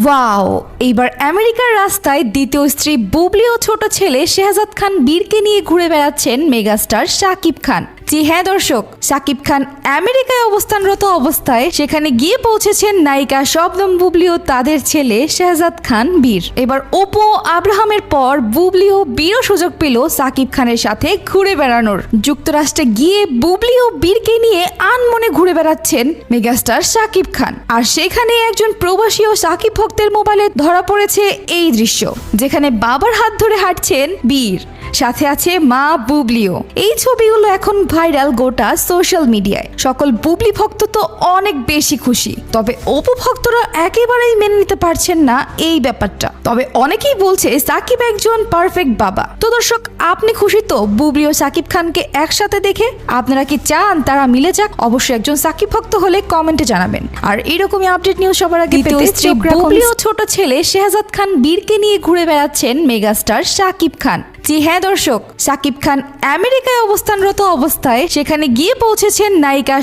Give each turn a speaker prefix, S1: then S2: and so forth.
S1: Wow, এইবার আমেরিকার রাস্তায় দ্বিতীয় স্ত্রী বুবলি ও ছোট ছেলে শেহজাদ খান বীরকে নিয়ে ঘুরে বেড়াচ্ছেন মেগাস্টার শাকিব খান। জি হ্যাঁ দর্শক, শাকিব খান আমেরিকায় অবস্থানরত অবস্থায় সেখানে গিয়ে পৌঁছেছেন নায়িকা শবনম বুবলি ও তাদের ছেলে শেহজাদ খান বীর। এবার অপু ও আব্রাহামের পর বুবলি ও বীরও সুযোগ পেল শাকিব খানের সাথে ঘুরে বেড়ানোর। যুক্তরাষ্ট্রে গিয়ে বুবলি ও বীরকে নিয়ে আনমনে ঘুরে বেড়াচ্ছেন মেগাস্টার শাকিব খান। আর সেখানে একজন প্রবাসী ও শাকিব ভক্তের মোবাইলে ধরা পড়েছে এই দৃশ্য, যেখানে বাবার হাত ধরে হাঁটছেন বীর, সাথে আছে মা বুবলিও। এই ছবিগুলো এখন ভাইরাল গোটা সোশ্যাল মিডিয়ায়। সকল বুবলি ভক্ত তো অনেক বেশি খুশি, তবে অপু ভক্তরা একেবারেই মেনে নিতে পারছেন না এই ব্যাপারটা। তবে অনেকেই বলছে সাকিব একজন পারফেক্ট বাবা। তো দর্শক, আপনি খুশি তো বুবলি ও সাকিব খানকে একসাথে দেখে? আপনারা কি চান তারা মিলে যাক? অবশ্যই একজন সাকিব ভক্ত হলে কমেন্টে জানাবেন। আর এরকমই আপডেট নিউজ সবার আগে পেতে স্ত্রী বুবলি ও ছোট ছেলে শেহজাদ খান বীরকে নিয়ে ঘুরে বেড়াচ্ছেন মেগাস্টার শাকিব খান। জি হ্যাঁ দর্শক, শাকিব খান আমেরিকায় অবস্থানরত অবস্থায় সেখানে গিয়ে পৌঁছেছেন নায়িকা